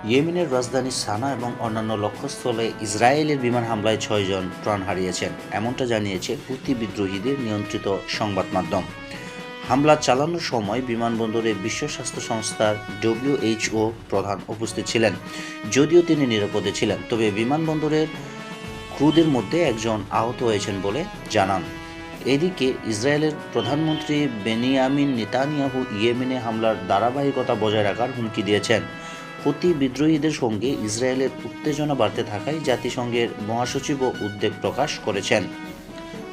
ইয়েমেনের রাজধানী সানা এবং অন্যান্য লক্ষ্যস্থলে ইসরায়েলের বিমান হামলায় ৬ জন প্রাণ হারিয়েছেন, এমনটা জানিয়েছে হুতি বিদ্রোহীদের নিয়ন্ত্রিত সংবাদ মাধ্যম। হামলা চালানোর সময় বিমানবন্দরে বিশ্ব স্বাস্থ্য সংস্থার WHO প্রধান উপস্থিত ছিলেন। যদিও তিনি নিরাপদে ছিলেন, তবে বিমানবন্দরের ক্রুদের মধ্যে একজন আহত হয়েছেন বলে জানান। এদিকে ইসরায়েলের প্রধানমন্ত্রী বেনিয়ামিন নেতানিয়াহু ইয়েমেনে হামলার ধারাবাহিকতা বজায় রাখার হুমকি দিয়েছেন। হুতি বিদ্রোহীদের সঙ্গে ইসরায়েলের উত্তেজনা বাড়তে থাকায় জাতিসংঘের মহাসচিবও উদ্বেগ প্রকাশ করেছেন।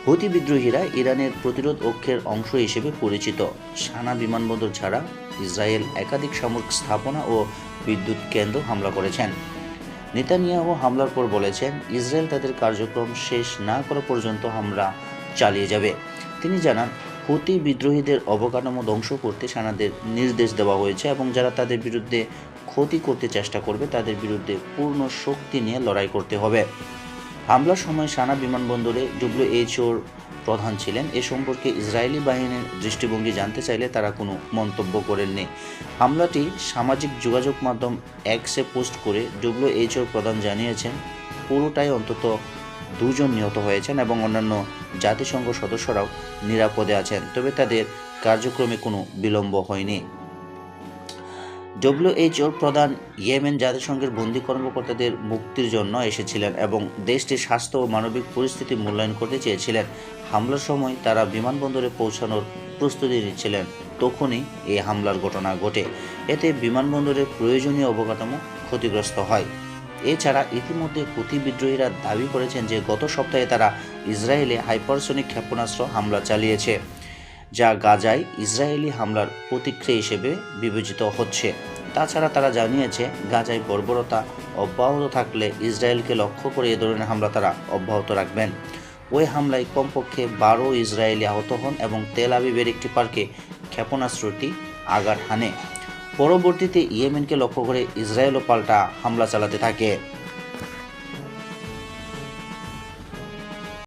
হুতি বিদ্রোহীরা ইরানের প্রতিরোধ অক্ষের অংশ হিসেবে পরিচিত। সানা বিমানবন্দর ছাড়া ইসরায়েল একাধিক সামরিক স্থাপনা ও বিদ্যুৎ কেন্দ্র হামলা করেছেন। নেতানিয়াহু হামলার পর বলেছেন, ইসরায়েল তাদের কার্যক্রম শেষ না করা পর্যন্ত হামলা চালিয়ে যাবে। তিনি জানান, হুতি বিদ্রোহীদের অবকাঠামো ধ্বংস করতে সেনাদের নির্দেশ দেওয়া হয়েছে এবং যারা তাদের বিরুদ্ধে ক্ষতি করতে চেষ্টা করবে তাদের বিরুদ্ধে পূর্ণ শক্তি নিয়ে লড়াই করতে হবে। হামলার সময় সানা বিমানবন্দরে WHOর প্রধান ছিলেন। এ সম্পর্কে ইসরায়েলি বাহিনীর দৃষ্টিভঙ্গি জানতে চাইলে তারা কোনো মন্তব্য করেননি। হামলাটি সামাজিক যোগাযোগ মাধ্যম এক্সে পোস্ট করে WHOর প্রধান জানিয়েছেন, পুরোটাই অন্তত 2 জন নিহত হয়েছেন এবং অন্যান্য জাতিসংঘ সদস্যরাও নিরাপদে আছেন, তবে তাদের কার্যক্রমে কোনো বিলম্ব হয়নি। WHOর প্রধান ইয়েমেন জাতিসংঘের বন্দী কর্মকর্তাদের মুক্তির জন্য এসেছিলেন এবং দেশটির স্বাস্থ্য ও মানবিক পরিস্থিতি মূল্যায়ন করতে চেয়েছিলেন। হামলার সময় তারা বিমানবন্দরে পৌঁছানোর প্রস্তুতি নিচ্ছিলেন, তখনই এই হামলার ঘটনা ঘটে। এতে বিমানবন্দরের প্রয়োজনীয় অবকাঠামো ক্ষতিগ্রস্ত হয়। এছাড়া ইতিমধ্যে হুতি বিদ্রোহীরা দাবি করেছেন যে গত সপ্তাহে তারা ইসরায়েলে হাইপারসনিক ক্ষেপণাস্ত্র হামলা চালিয়েছে, যা গাজায় ইসরায়েলি হামলার প্রতিক্রিয়া হিসেবে বিবেচিত হচ্ছে। তাছাড়া তারা জানিয়েছে, গাজায় বর্বরতা অব্যাহত থাকলে ইসরায়েলকে লক্ষ্য করে এ ধরনের হামলা তারা অব্যাহত রাখবেন। ওই হামলায় কমপক্ষে 12 ইসরায়েলি আহত হন এবং তেল আবিবের একটি পার্কে ক্ষেপণাস্ত্রটি আঘাত হানে। পরবর্তীতে ইয়েমেনকে লক্ষ্য করে ইসরায়েলও পাল্টা হামলা চালাতে থাকে।